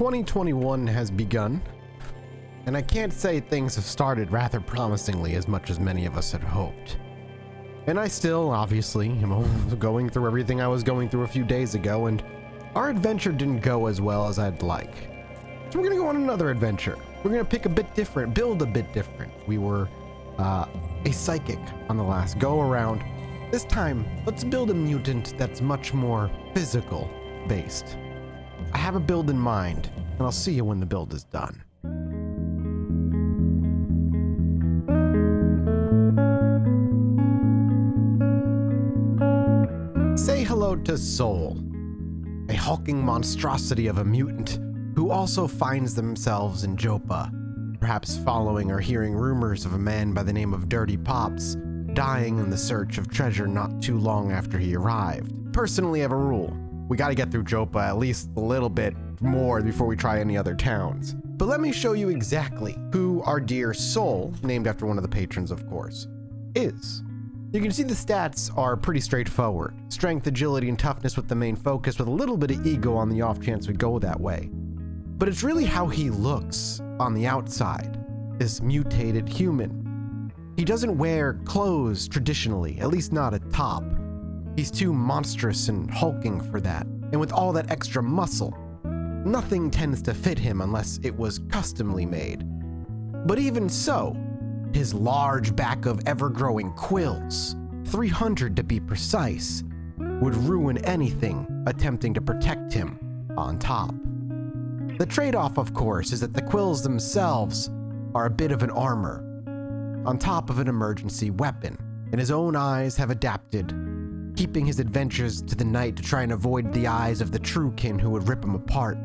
2021 has begun, and I can't say things have started rather promisingly as much as many of us had hoped. And I still, obviously, am going through everything I was going through a few days ago, and our adventure didn't go as well as I'd like. So we're gonna go on another adventure. We're gonna pick a bit different, build a bit different. We were a psychic on the last go around. This time, let's build a mutant that's much more physical based. I have a build in mind, and I'll see you when the build is done. Say hello to Soul, a hulking monstrosity of a mutant who also finds themselves in Jopa, perhaps following or hearing rumors of a man by the name of Dirty Pops dying in the search of treasure not too long after he arrived. Personally, I have a rule. We gotta get through Jopa at least a little bit more before we try any other towns. But let me show you exactly who our dear Soul, named after one of the patrons of course, is. You can see the stats are pretty straightforward. Strength, agility, and toughness with the main focus, with a little bit of ego on the off chance we go that way. But it's really how he looks on the outside, this mutated human. He doesn't wear clothes traditionally, at least not a top. He's too monstrous and hulking for that, and with all that extra muscle, nothing tends to fit him unless it was customly made. But even so, his large back of ever-growing quills, 300 to be precise, would ruin anything attempting to protect him on top. The trade-off, of course, is that the quills themselves are a bit of an armor, on top of an emergency weapon, and his own eyes have adapted, keeping his adventures to the night to try and avoid the eyes of the true kin who would rip him apart.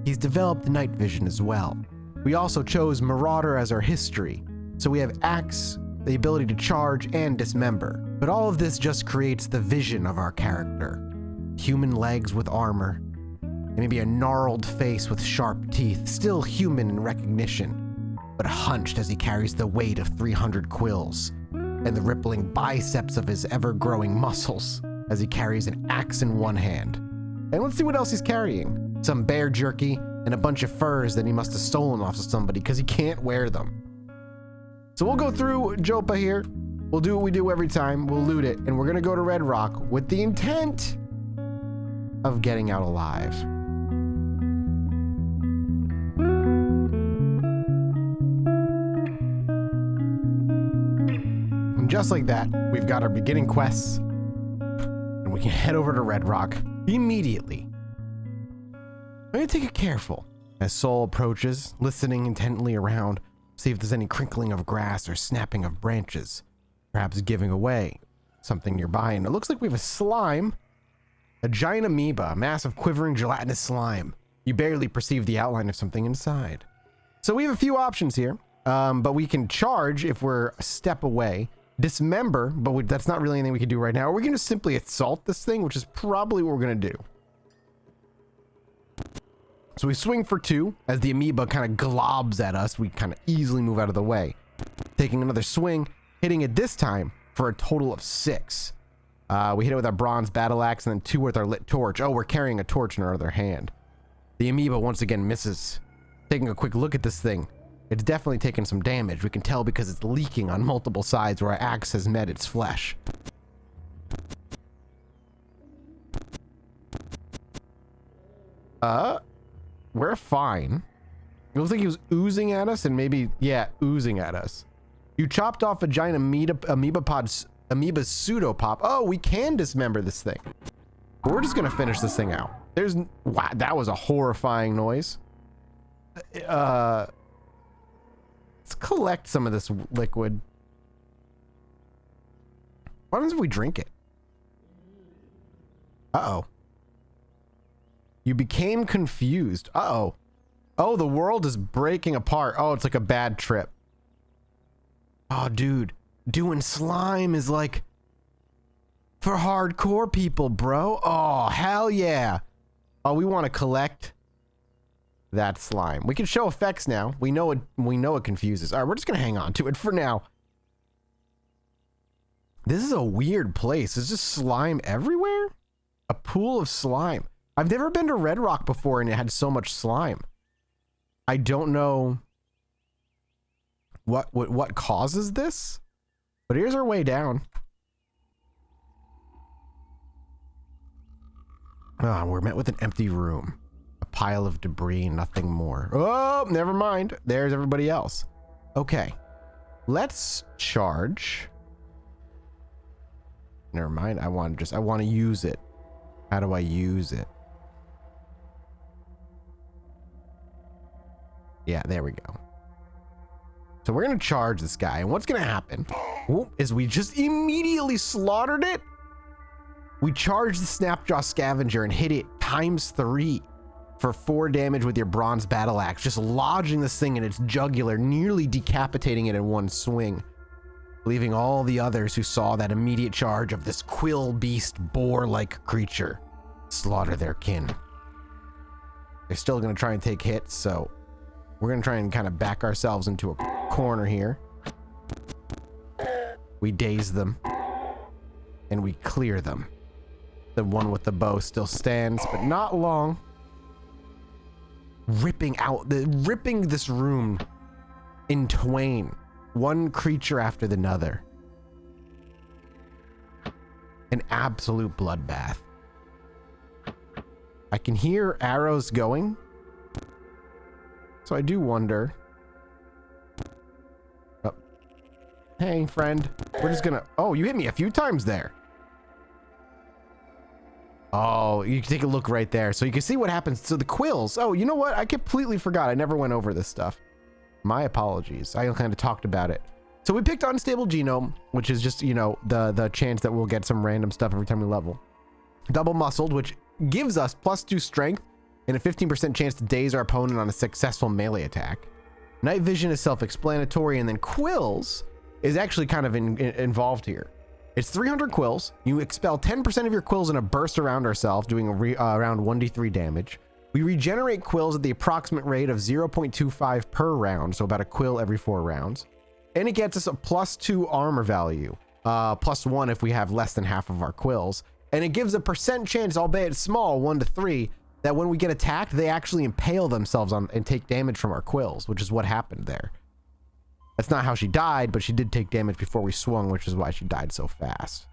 He's developed night vision as well. We also chose Marauder as our history, so we have Axe, the ability to charge and dismember. But all of this just creates the vision of our character. Human legs with armor, and maybe a gnarled face with sharp teeth, still human in recognition, but hunched as he carries the weight of 300 quills, and the rippling biceps of his ever-growing muscles as he carries an axe in one hand. And let's see what else he's carrying. Some bear jerky and a bunch of furs that he must have stolen off of somebody because he can't wear them. So we'll go through Jopa here. We'll do what we do every time. We'll loot it, and we're gonna go to Red Rock with the intent of getting out alive. And just like that, we've got our beginning quests, and we can head over to Red Rock immediately. I'm gonna take it careful as Soul approaches, listening intently around, see if there's any crinkling of grass or snapping of branches, perhaps giving away something nearby. And it looks like we have a slime, a giant amoeba, a massive quivering gelatinous slime. You barely perceive the outline of something inside. So we have a few options here, but we can charge if we're a step away, dismember, but that's not really anything we can do right now. Or we can just simply assault this thing, which is probably what we're gonna do. So we swing for 2 as the amoeba kind of globs at us. We kind of easily move out of the way. Taking another swing, hitting it this time for a total of 6. We hit it with our bronze battle axe and then 2 with our lit torch. Oh, we're carrying a torch in our other hand. The amoeba once again misses. Taking a quick look at this thing, it's definitely taken some damage. We can tell because it's leaking on multiple sides where our axe has met its flesh. We're fine. It looks like he was oozing at us and maybe, yeah, oozing at us. You chopped off a giant amoeba pseudopod. Oh, we can dismember this thing. We're just gonna finish this thing out. Wow, that was a horrifying noise. Let's collect some of this liquid. What happens if we drink it? Uh-oh. You became confused. Uh-oh. Oh, the world is breaking apart. Oh, it's like a bad trip. Oh, dude. Doing slime is like for hardcore people, bro. Oh, hell yeah. Oh, we want to collect that slime. We can show effects now. We know it confuses. All right, we're just going to hang on to it for now. This is a weird place. There's just slime everywhere? A pool of slime. I've never been to Red Rock before and it had so much slime. I don't know what causes this, but here's our way down. Ah, we're met with an empty room, a pile of debris, nothing more. Oh, never mind. There's everybody else. Okay, let's charge. Never mind. I want to use it. How do I use it? Yeah, there we go. So we're going to charge this guy. And what's going to happen is we just immediately slaughtered it. We charged the Snapjaw Scavenger and hit it ×3 for 4 damage with your bronze battle axe, just lodging this thing in its jugular, nearly decapitating it in one swing, leaving all the others who saw that immediate charge of this quill beast boar-like creature slaughter their kin. They're still going to try and take hits, so we're going to try and kind of back ourselves into a corner here. We daze them and we clear them. The one with the bow still stands, but not long. Ripping this room in twain, one creature after another. An absolute bloodbath. I can hear arrows going, so I do wonder. Oh. Hey, friend. We're just gonna... Oh, you hit me a few times there. Oh, you can take a look right there. So you can see what happens. So the quills. Oh, you know what? I completely forgot. I never went over this stuff. My apologies. I kind of talked about it. So we picked Unstable Genome, which is just, you know, the chance that we'll get some random stuff every time we level. Double Muscled, which gives us +2 strength and a 15% chance to daze our opponent on a successful melee attack. Night Vision is self-explanatory, and then Quills is actually kind of involved here. It's 300 quills. You expel 10% of your quills in a burst around ourselves, doing around 1d3 damage. We regenerate quills at the approximate rate of 0.25 per round, so about a quill every 4 rounds. And it gets us a +2 armor value, +1 if we have less than half of our quills. And it gives a percent chance, albeit small, 1 to 3, that when we get attacked, they actually impale themselves on and take damage from our quills, which is what happened there. That's not how she died, but she did take damage before we swung, which is why she died so fast.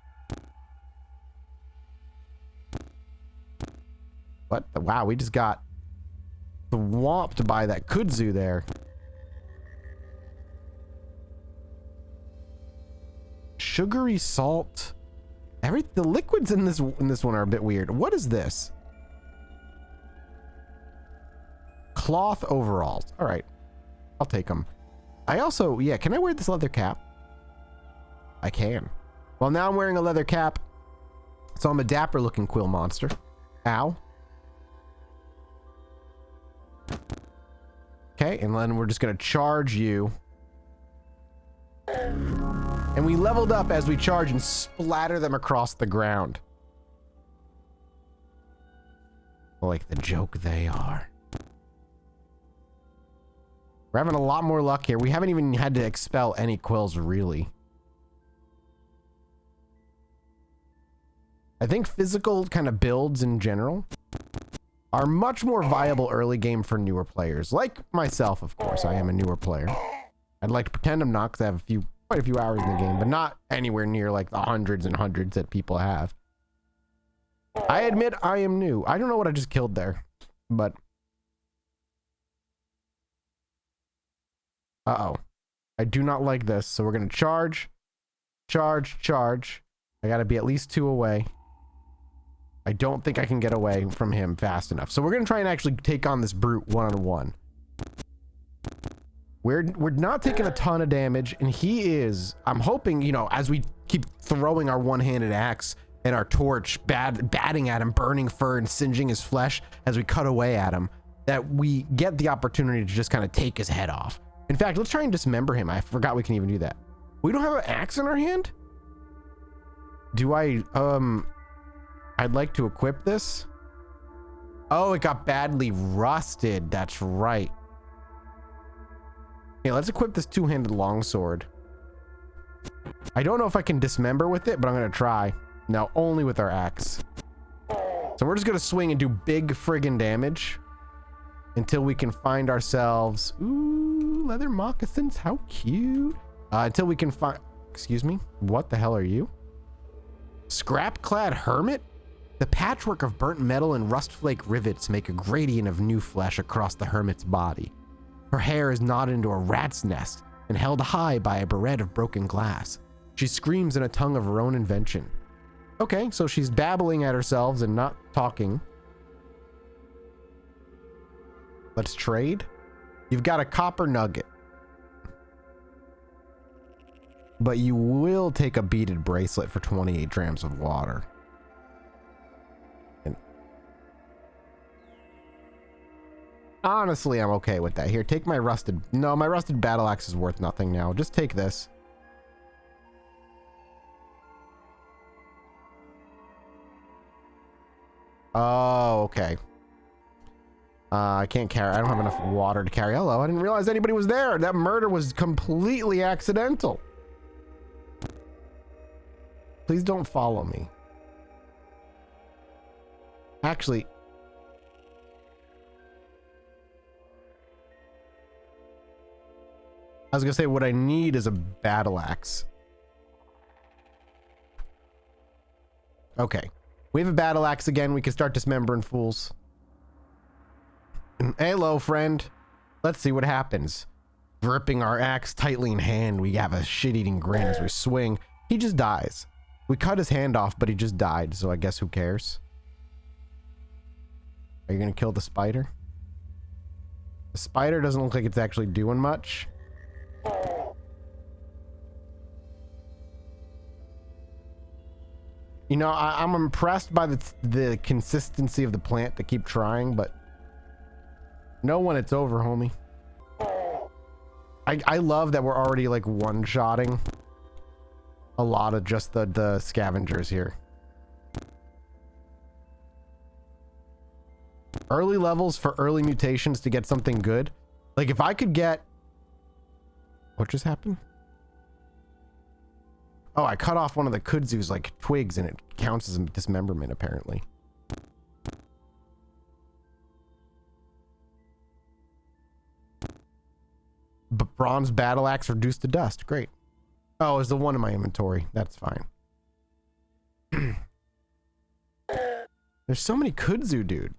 What? Wow, we just got swamped by that kudzu there. Sugary salt. The liquids in this one are a bit weird. What is this? Cloth overalls. All right, I'll take them. I also, yeah, can I wear this leather cap? I can. Well, now I'm wearing a leather cap, so I'm a dapper looking quill monster. Ow. Okay, and then we're just gonna charge you. And we leveled up as we charge and splatter them across the ground. Like the joke they are. We're having a lot more luck here. We haven't even had to expel any quills, really. I think physical kind of builds in general are much more viable early game for newer players. Like myself, of course. I am a newer player. I'd like to pretend I'm not because I have quite a few hours in the game, but not anywhere near like the hundreds and hundreds that people have. I admit I am new. I don't know what I just killed there, but... Uh-oh. I do not like this, so we're going to charge. I got to be at least 2 away. I don't think I can get away from him fast enough. So we're going to try and actually take on this brute one-on-one. We're not taking a ton of damage, and he is... I'm hoping, you know, as we keep throwing our one-handed axe and our torch, batting at him, burning fur and singeing his flesh as we cut away at him, that we get the opportunity to just kind of take his head off. In fact, let's try and dismember him. I forgot we can even do that. We don't have an axe in our hand? Do I, I'd like to equip this. Oh, it got badly rusted. That's right. Okay, let's equip this 2-handed longsword. I don't know if I can dismember with it, but I'm going to try. No, only with our axe. So we're just going to swing and do big friggin' damage. until we can find ourselves. Ooh, leather moccasins. How cute. Until we can find. Excuse me. What the hell are you? Scrap-clad hermit? The patchwork of burnt metal and rust flake rivets make a gradient of new flesh across the hermit's body. Her hair is knotted into a rat's nest and held high by a barrette of broken glass. She screams in a tongue of her own invention. Okay, so she's babbling at herself and not talking. Let's trade. You've got a copper nugget. But you will take a beaded bracelet for 28 drams of water. And honestly, I'm okay with that. Here, take my rusted... No, my rusted battle axe is worth nothing now. Just take this. Oh, okay. I can't carry... I don't have enough water to carry. Hello, I didn't realize anybody was there. That murder was completely accidental. Please don't follow me. Actually... I was gonna say what I need is a battle axe. Okay. We have a battle axe again. We can start dismembering fools. Hello, friend. Let's see what happens. Gripping our axe tightly in hand, we have a shit-eating grin as we swing. He just dies. We cut his hand off, but he just died, so I guess who cares? Are you gonna kill the spider? The spider doesn't look like it's actually doing much. You know, I'm impressed by the consistency of the plant to keep trying, but know when it's over, homie. I love that we're already like one-shotting a lot of just the scavengers here. Early levels for early mutations to get something good. Like if I could get... What just happened? Oh, I cut off one of the kudzu's like twigs and it counts as a dismemberment apparently. Bronze battle axe reduced to dust. Great. Oh, it's the one in my inventory. That's fine. There's so many kudzu, dude.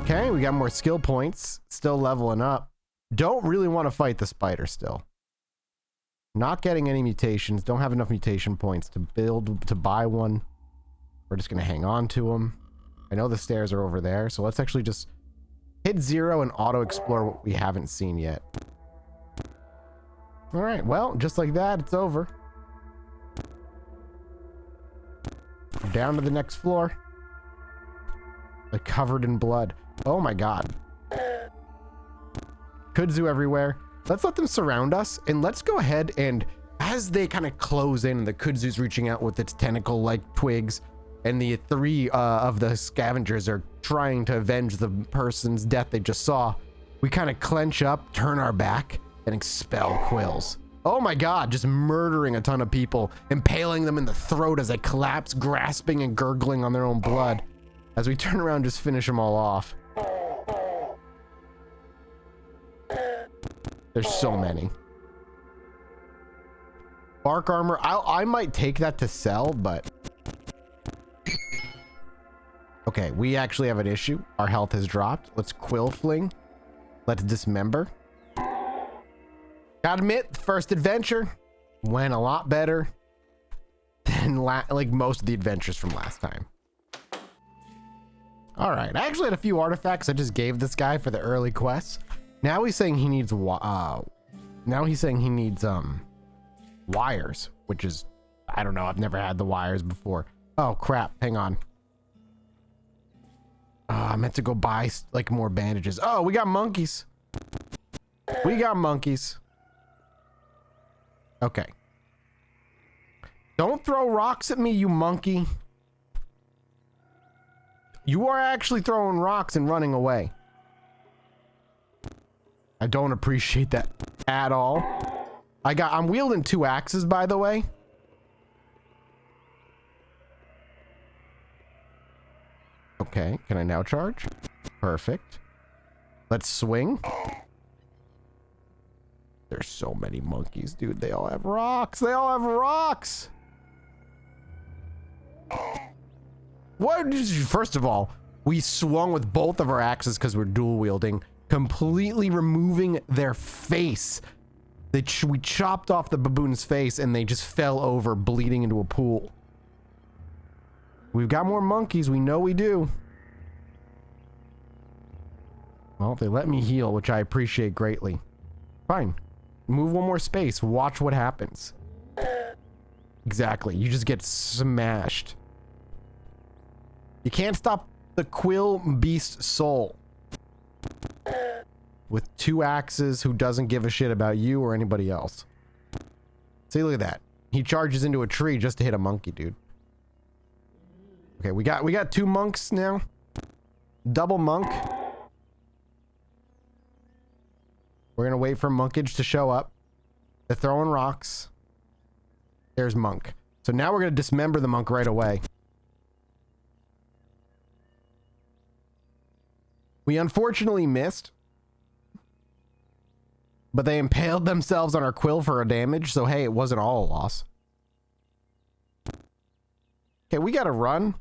Okay, we got more skill points. Still leveling up. Don't really want to fight the spider still. Not getting any mutations. Don't have enough mutation points to buy one. We're just going to hang on to them. I know the stairs are over there, so let's actually just hit 0 and auto-explore what we haven't seen yet. Alright, well, just like that, it's over. Down to the next floor. Like covered in blood. Oh my god. Kudzu everywhere. Let's let them surround us, and let's go ahead and, as they kind of close in, the kudzu's reaching out with its tentacle-like twigs, and the 3 of the scavengers are trying to avenge the person's death they just saw. We kind of clench up, turn our back, and expel quills. Oh my god, just murdering a ton of people, impaling them in the throat as they collapse, grasping and gurgling on their own blood. As we turn around, just finish them all off. There's so many. Bark armor. I might take that to sell, but... Okay, we actually have an issue. Our health has dropped. Let's quill fling. Let's dismember. Gotta admit, the first adventure went a lot better than like most of the adventures from last time. All right, I actually had a few artifacts I just gave this guy for the early quests. Now he's saying he needs wires, which is, I don't know, I've never had the wires before. Oh crap, hang on. I meant to go buy like more bandages. Oh, we got monkeys. We got monkeys. Okay. Don't throw rocks at me, you monkey. You are actually throwing rocks and running away. I don't appreciate that at all. I'm wielding 2 axes, by the way. Okay, can I now charge? Perfect. Let's swing. There's so many monkeys, dude. They all have rocks. They all have rocks. What? First of all, we swung with both of our axes because we're dual wielding, completely removing their face. We chopped off the baboon's face and they just fell over, bleeding into a pool. We've got more monkeys. We know we do. Well, they let me heal, which I appreciate greatly. Fine. Move one more space. Watch what happens. Exactly. You just get smashed. You can't stop the quill beast soul. With 2 axes who doesn't give a shit about you or anybody else. See, look at that. He charges into a tree just to hit a monkey, dude. Okay, we got 2 monks now. Double monk. We're gonna wait for monkage to show up. They're throwing rocks. There's monk. So now we're gonna dismember the monk right away. We unfortunately missed. But they impaled themselves on our quill for a damage, so hey, it wasn't all a loss. Okay, we gotta run.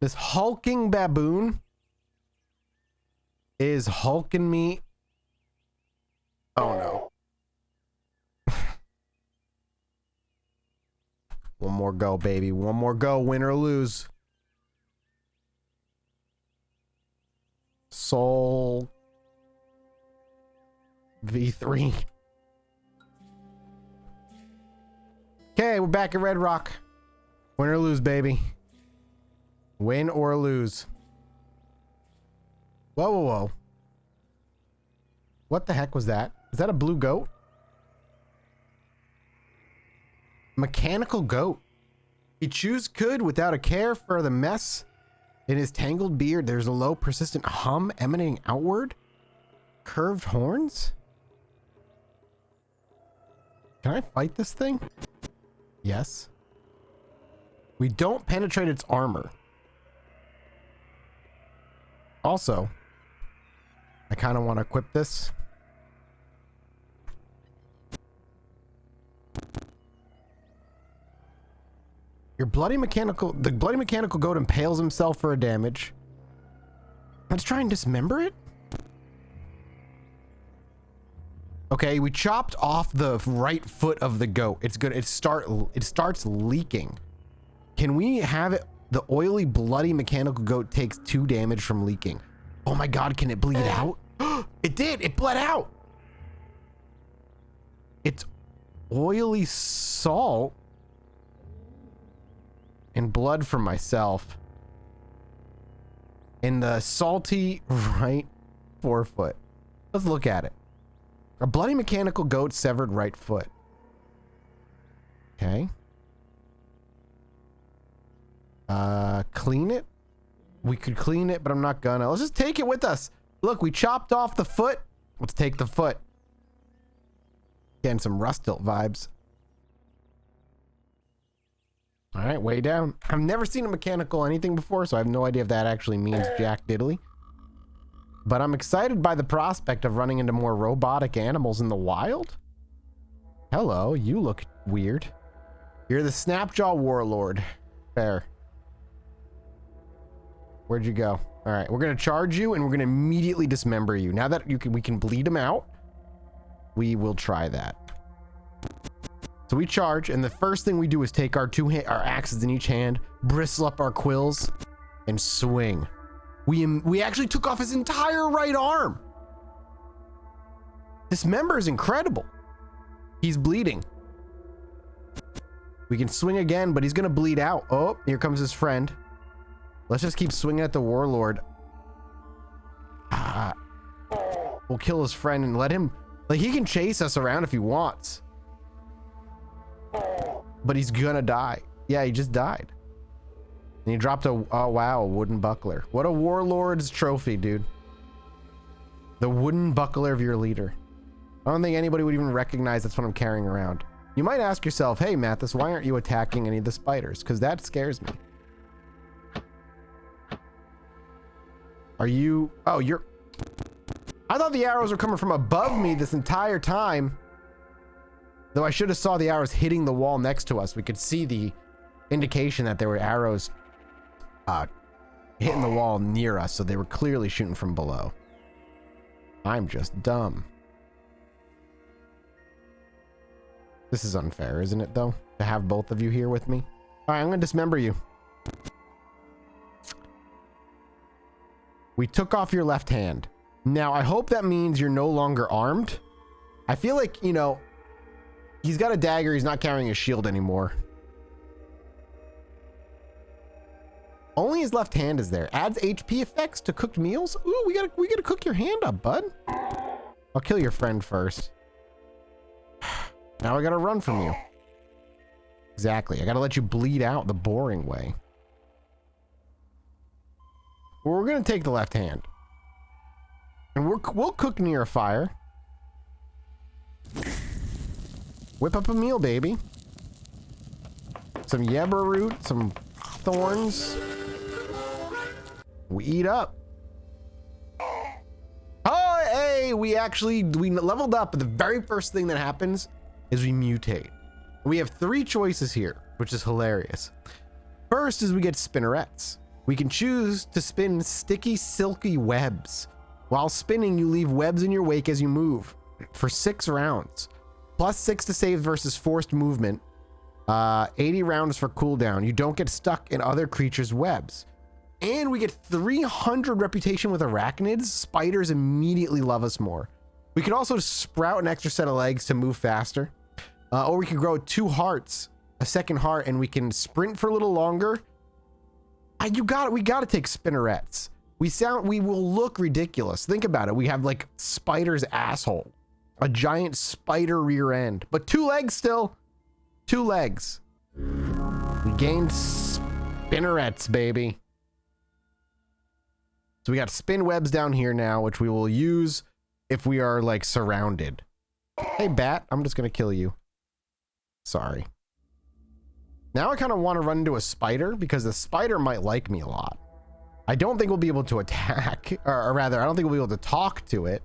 This hulking baboon is hulking me. Oh no. One more go, baby. One more go, win or lose. Soul V3. Okay, we're back at Red Rock. Win or lose, baby. Win or lose. Whoa, whoa, whoa. What the heck was that? Is that a blue goat? Mechanical goat. He chews good without a care for the mess. In his tangled beard, there's a low, persistent hum emanating outward. Curved horns? Can I fight this thing? Yes. We don't penetrate its armor. Also, I kind of want to equip this. The bloody mechanical goat impales himself for a damage. Let's try and dismember it. Okay, we chopped off the right foot of the goat. It's good. It starts leaking. Can we have it? The oily, bloody mechanical goat takes 2 damage from leaking. Oh my god, can it bleed out? It did. It bled out. It's oily salt and blood from myself in the salty right forefoot. Let's look at it. A bloody mechanical goat severed right foot. Okay. Clean it. We could clean it, but I'm not gonna. Let's just take it with us. Look, we chopped off the foot. Let's take the foot. Getting some Rustilt vibes. All right, way down. I've never seen a mechanical anything before, so I have no idea if that actually means jack diddly. But I'm excited by the prospect of running into more robotic animals in the wild. Hello, you look weird. You're the Snapjaw Warlord. Fair. Where'd you go? All right, we're gonna charge you and we're gonna immediately dismember you. Now that we can bleed him out, we will try that. So we charge, and the first thing we do is take our our axes in each hand, bristle up our quills, and swing. We actually took off his entire right arm. This member is incredible. He's bleeding. We can swing again, but he's gonna bleed out. Oh, here comes his friend. Let's just keep swinging at the warlord. We'll kill his friend and let him, like, he can chase us around if he wants. But he's gonna die. Yeah, he just died. And he dropped a, oh wow, a wooden buckler. What a warlord's trophy, dude. The wooden buckler of your leader. I don't think anybody would even recognize that's what I'm carrying around. You might ask yourself, hey Mathis, why aren't you attacking any of the spiders? Because that scares me. Are you... Oh, you're... I thought the arrows were coming from above me this entire time. Though I should have saw the arrows hitting the wall next to us. We could see the indication that there were arrows hitting the wall near us, so they were clearly shooting from below. I'm just dumb. This is unfair, isn't it, though? To have both of you here with me? All right, I'm going to dismember you. We took off your left hand. Now, I hope that means you're no longer armed. I feel like, you know, he's got a dagger. He's not carrying a shield anymore. Only his left hand is there. Adds HP effects to cooked meals. Ooh, we gotta cook your hand up, bud. I'll kill your friend first. Now I gotta run from you. Exactly. I gotta let you bleed out the boring way. Well, we're gonna take the left hand. And we'll cook near a fire. Whip up a meal, baby. Some yabra root, some thorns. We eat up. Oh, hey, we leveled up, but the very first thing that happens is we mutate. We have 3 choices here, which is hilarious. First is we get spinnerets. We can choose to spin sticky, silky webs. While spinning, you leave webs in your wake as you move for 6 rounds. Plus 6 to save versus forced movement. 80 rounds for cooldown. You don't get stuck in other creatures' webs. And we get 300 reputation with arachnids. Spiders immediately love us more. We can also sprout an extra set of legs to move faster. Or we can grow 2 hearts, a second heart, and we can sprint for a little longer. We gotta take spinnerets. We will look ridiculous. Think about it. We have like spider's asshole, a giant spider rear end, but 2 legs still. 2 legs. We gained spinnerets, baby. So we got spin webs down here now, which we will use if we are like surrounded. Hey, bat, I'm just gonna kill you. Sorry. Now I kind of want to run into a spider because the spider might like me a lot. I don't think we'll be able to attack, or rather, I don't think we'll be able to talk to it.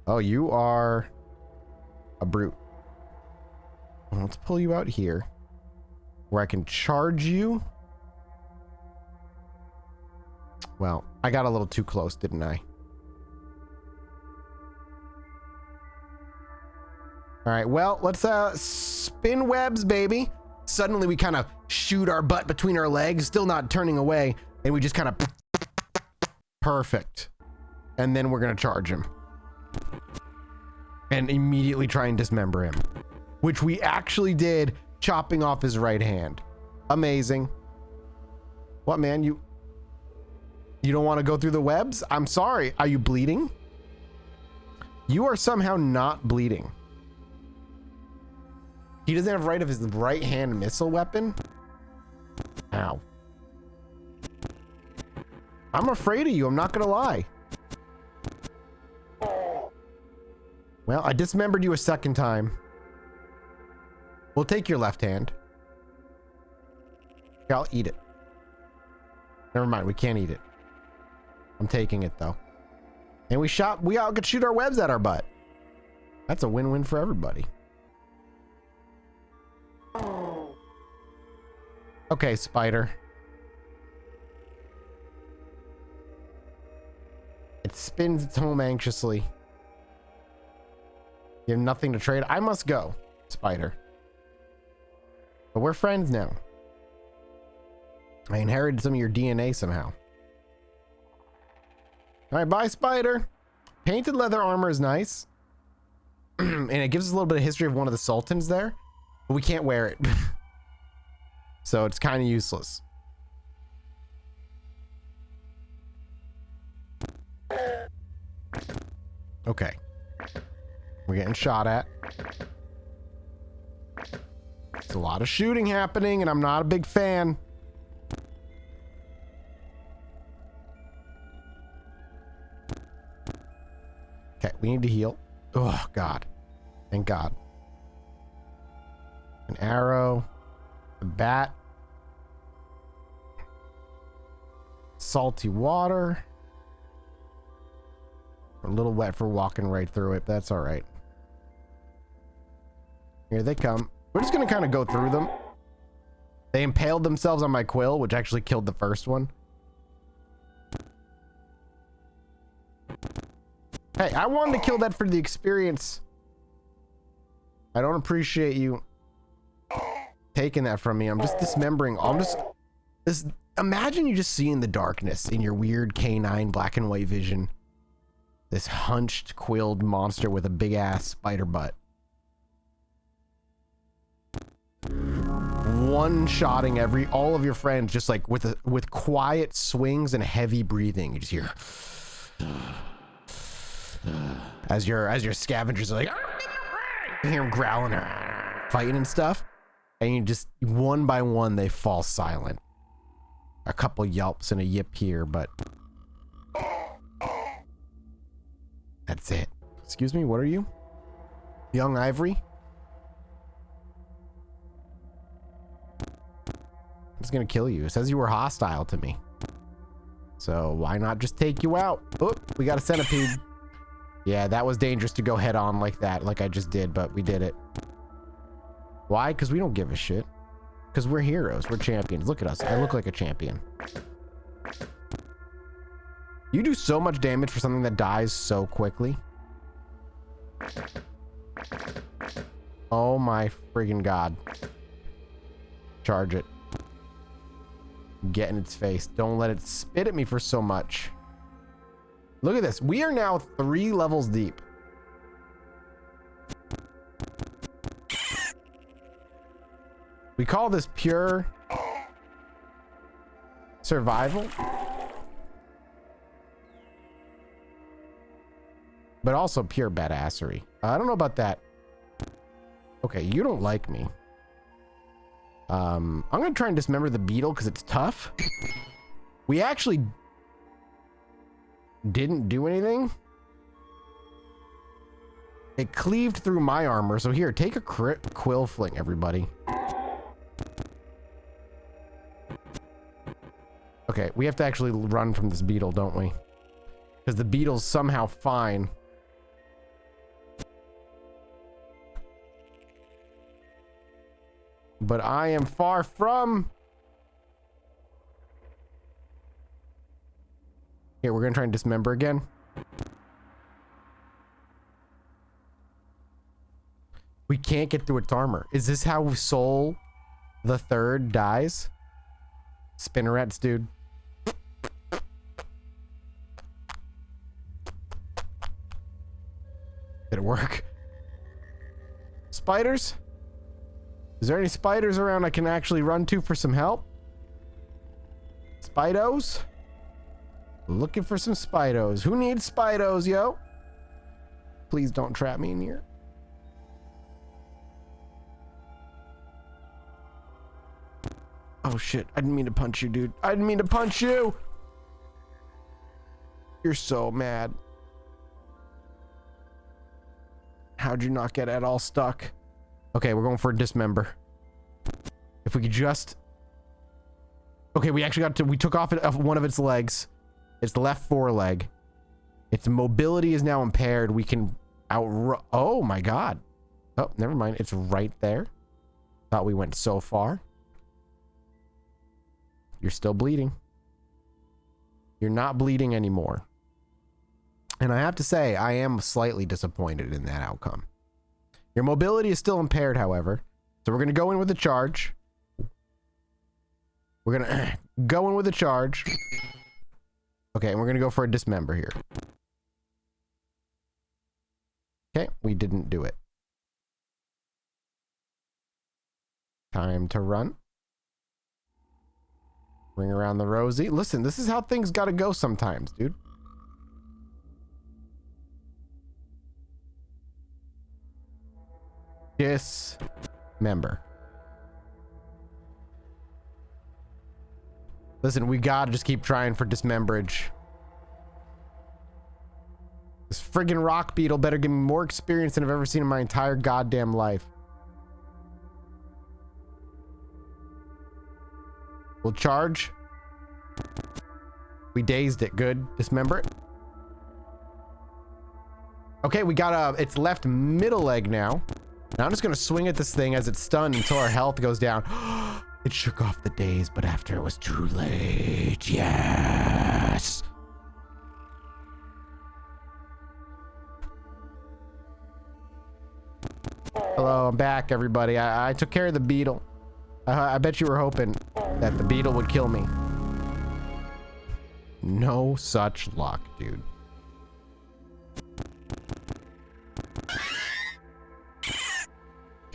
Oh, you are a brute. Well, let's pull you out here where I can charge you. Well, I got a little too close, didn't I? All right, well, let's spin webs, baby. Suddenly we kind of shoot our butt between our legs, still not turning away, and we just kind of perfect. And then we're gonna charge him and immediately try and dismember him, which we actually did, chopping off his right hand. Amazing. What, man? You don't want to go through the webs? I'm sorry. Are you bleeding? You are somehow not bleeding. He doesn't have right of his right hand missile weapon. Ow. I'm afraid of you. I'm not gonna lie. Well, I dismembered you a second time. We'll take your left hand. Yeah, I'll eat it. Never mind, we can't eat it. I'm taking it though. And we all could shoot our webs at our butt. That's a win-win for everybody. Okay, spider. It spins its home anxiously. You have nothing to trade. I must go, spider. But we're friends now. I inherited some of your DNA somehow. All right, bye, spider. Painted leather armor is nice. And it gives us a little bit of history of one of the sultans there. But we can't wear it. So it's kind of useless. Okay. We're getting shot at. There's a lot of shooting happening, and I'm not a big fan. Okay, we need to heal. Oh, God. Thank God. An arrow. A bat. Salty water. A little wet for walking right through it. That's all right. Here they come. We're just gonna kind of go through them. They impaled themselves on my quill, which actually killed the first one. Hey, I wanted to kill that for the experience. I don't appreciate you taking that from me. I'm just dismembering. Imagine you just see in the darkness in your weird canine black and white vision this hunched quilled monster with a big ass spider butt. One-shotting all of your friends just like with quiet swings and heavy breathing. You just hear as your scavengers are like you hear them growling, fighting and stuff, and you just one by one they fall silent. A couple yelps and a yip here, but that's it. Excuse me, what are you? Young Ivory? I'm just gonna kill you. It says you were hostile to me. So why not just take you out? Oh, we got a centipede. Yeah, that was dangerous to go head on like that, like I just did, but we did it. Why? Because we don't give a shit. Because we're heroes. We're champions. Look at us. I look like a champion. You do so much damage for something that dies so quickly. Oh my friggin' god. Charge it. Get in its face. Don't let it spit at me for so much. Look at this. We are now 3 levels deep. We call this pure survival. But also pure badassery. I don't know about that. Okay, you don't like me. I'm gonna try and dismember the beetle because it's tough. We actually didn't do anything. It cleaved through my armor, so here, take a quill fling, everybody. Okay, we have to actually run from this beetle, don't we? Because the beetle's somehow fine. But I am far from. Here, we're gonna try and dismember again. We can't get through its armor. Is this how Soul the Third dies? Spinnerets, dude. Did it work? Spiders? Is there any spiders around I can actually run to for some help? Spidos? Looking for some Spidos. Who needs Spidos, yo? Please don't trap me in here. Oh shit, I didn't mean to punch you, dude. I didn't mean to punch you! You're so mad. How'd you not get at all stuck? Okay, we're going for a dismember. If we could just... Okay, we actually we took off one of its legs. It's the left foreleg. Its mobility is now impaired. We can oh my god. Oh, never mind. It's right there. Thought we went so far. You're still bleeding. You're not bleeding anymore. And I have to say, I am slightly disappointed in that outcome. Your mobility is still impaired, however. So we're going to go in with a charge. We're going to go in with a charge. Okay, and we're going to go for a dismember here. Okay, we didn't do it. Time to run. Ring around the rosy. Listen, this is how things got to go sometimes, dude. Dismember. Listen, we gotta just keep trying for dismemberage. This friggin' rock beetle better give me more experience than I've ever seen in my entire goddamn life. We'll charge. We dazed it. Good. Dismember it. Okay, we got its left middle leg now. And I'm just gonna swing at this thing as it's stunned until our health goes down. It shook off the daze, but after it was too late. Yes. Hello, I'm back, everybody. I took care of the beetle. I bet you were hoping that the beetle would kill me. No such luck, dude.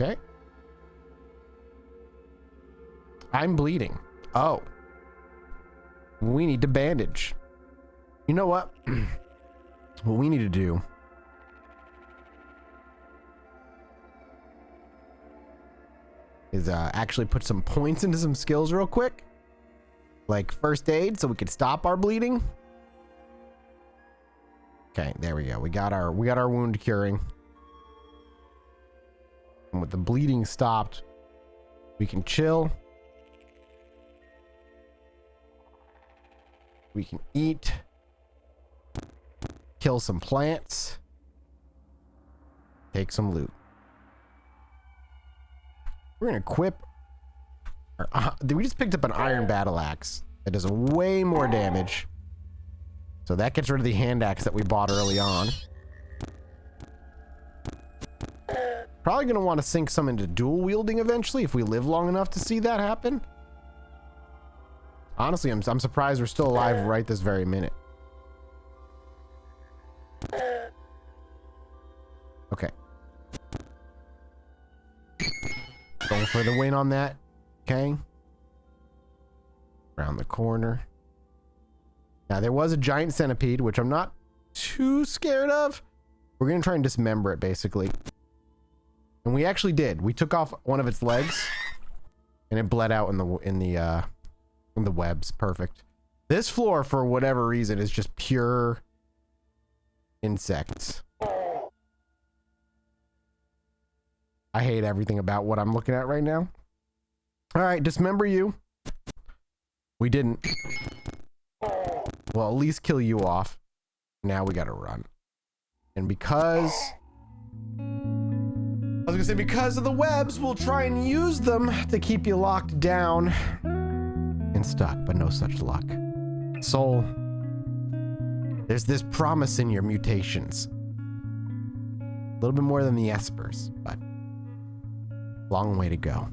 Okay. I'm bleeding. Oh. We need to bandage. You know what? What we need to do is actually put some points into some skills real quick. Like first aid so we could stop our bleeding. Okay, there we go. We got our wound curing. And with the bleeding stopped, we can chill. We can eat. Kill some plants. Take some loot. We're gonna equip. We just picked up an iron battle axe that does way more damage. So that gets rid of the hand axe that we bought early on. Probably gonna want to sink some into dual wielding eventually if we live long enough to see that happen. Honestly, I'm surprised we're still alive right this very minute. Okay. Going for the win on that. Okay. Around the corner. Now there was a giant centipede, which I'm not too scared of. We're gonna try and dismember it basically. And we actually did. We took off one of its legs and it bled out in the webs. Perfect. This floor, for whatever reason, is just pure insects. I hate everything about what I'm looking at right now. All right, dismember you. We didn't. Well, at least kill you off. Now we gotta run. And because because of the webs, we'll try and use them to keep you locked down and stuck, but no such luck. Soul, there's this promise in your mutations. A little bit more than the espers, but long way to go.